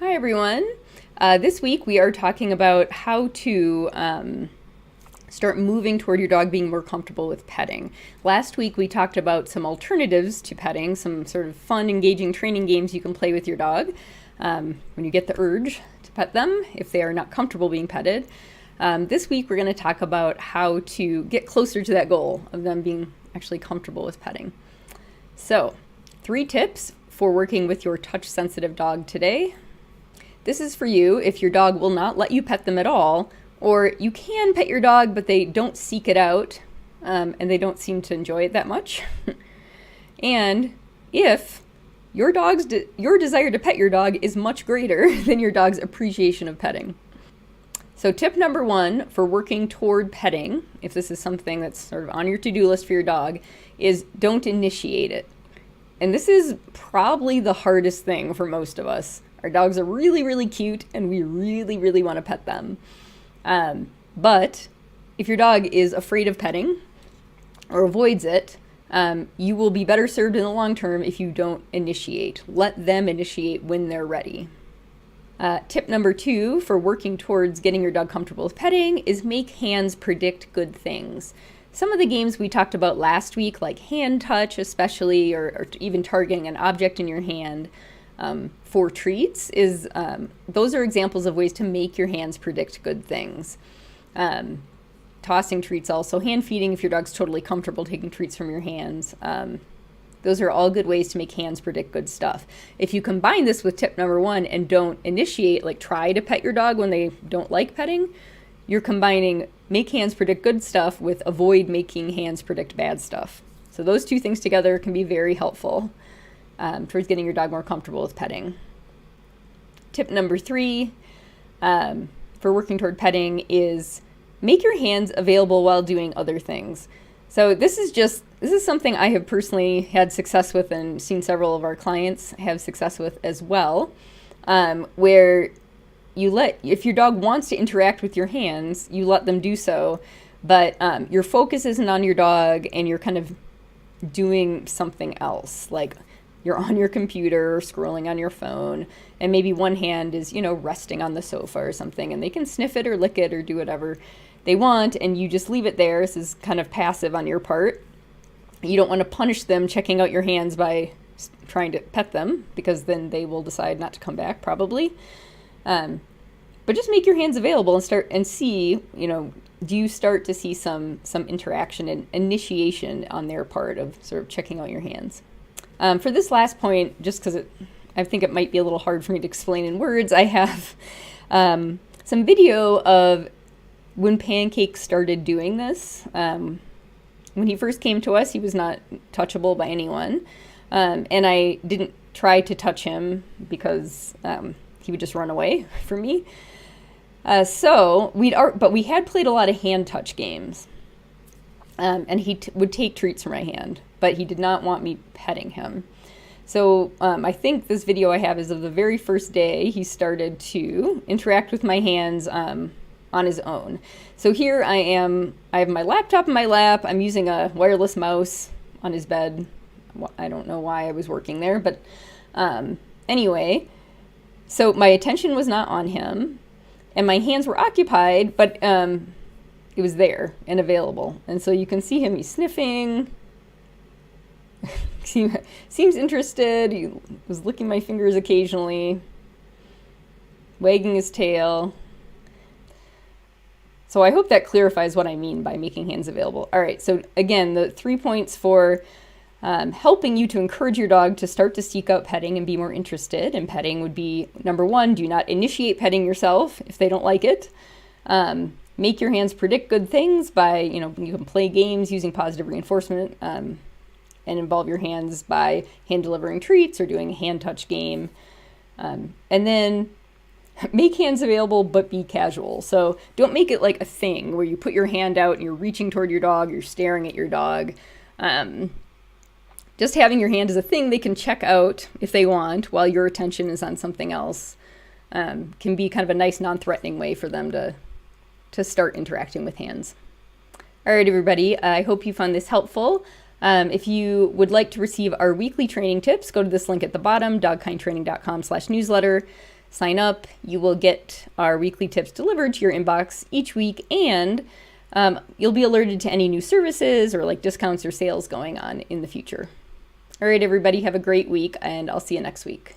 Hi, everyone. This week we are talking about how to start moving toward your dog being more comfortable with petting. Last week we talked about some alternatives to petting, some sort of fun, engaging training games you can play with your dog when you get the urge to pet them if they are not comfortable being petted. This week we're going to talk about how to get closer to that goal of them being actually comfortable with petting. So, 3 tips for working with your touch-sensitive dog today. This is for you if your dog will not let you pet them at all, or you can pet your dog, but they don't seek it out, and they don't seem to enjoy it that much. And if your desire to pet your dog is much greater than your dog's appreciation of petting. So tip number 1 for working toward petting, if this is something that's sort of on your to-do list for your dog, is don't initiate it. And this is probably the hardest thing for most of us. Our dogs are really, really cute, and we really, really want to pet them. But if your dog is afraid of petting or avoids it, you will be better served in the long term if you don't initiate. Let them initiate when they're ready. Tip number 2 for working towards getting your dog comfortable with petting is make hands predict good things. Some of the games we talked about last week, like hand touch especially, or even targeting an object in your hand, for treats those are examples of ways to make your hands predict good things. Tossing treats also, hand feeding if your dog's totally comfortable taking treats from your hands. Those are all good ways to make hands predict good stuff. If you combine this with tip number 1 and don't initiate, like try to pet your dog when they don't like petting, you're combining make hands predict good stuff with avoid making hands predict bad stuff. So those 2 things together can be very helpful towards getting your dog more comfortable with petting. Tip number 3 for working toward petting is make your hands available while doing other things. So this is something I have personally had success with and seen several of our clients have success with as well, where if your dog wants to interact with your hands, you let them do so, but your focus isn't on your dog and you're kind of doing something else, like you're on your computer or scrolling on your phone, and maybe one hand is, resting on the sofa or something, and they can sniff it or lick it or do whatever they want, and you just leave it there. This is kind of passive on your part. You don't want to punish them checking out your hands by trying to pet them, because then they will decide not to come back, probably. But just make your hands available and start and see, do you start to see some interaction and initiation on their part of sort of checking out your hands. For this last point, just because I think it might be a little hard for me to explain in words, I have some video of when Pancake started doing this. When he first came to us, he was not touchable by anyone, and I didn't try to touch him because he would just run away from me. But we had played a lot of hand touch games, and he would take treats from my hand, but he did not want me petting him. So I think this video I have is of the very first day he started to interact with my hands on his own. So here I have my laptop in my lap, I'm using a wireless mouse on his bed. I don't know why I was working there, but anyway, so my attention was not on him, and my hands were occupied, but it was there and available. And so you can see him, he's sniffing, seems interested, he was licking my fingers occasionally, wagging his tail. So I hope that clarifies what I mean by making hands available. All right, so again, the 3 points for helping you to encourage your dog to start to seek out petting and be more interested in petting would be, number 1, do not initiate petting yourself if they don't like it. Make your hands predict good things by, you can play games using positive reinforcement and involve your hands by hand delivering treats or doing a hand touch game. And then make hands available, but be casual. So don't make it like a thing where you put your hand out and you're reaching toward your dog, you're staring at your dog. Just having your hand as a thing they can check out if they want while your attention is on something else can be kind of a nice non-threatening way for them to start interacting with hands. All right, everybody, I hope you found this helpful. If you would like to receive our weekly training tips, go to this link at the bottom, dogkindtraining.com/newsletter. sign up. You will get our weekly tips delivered to your inbox each week, and you'll be alerted to any new services or like discounts or sales going on in the future. All right, everybody, have a great week, and I'll see you next week.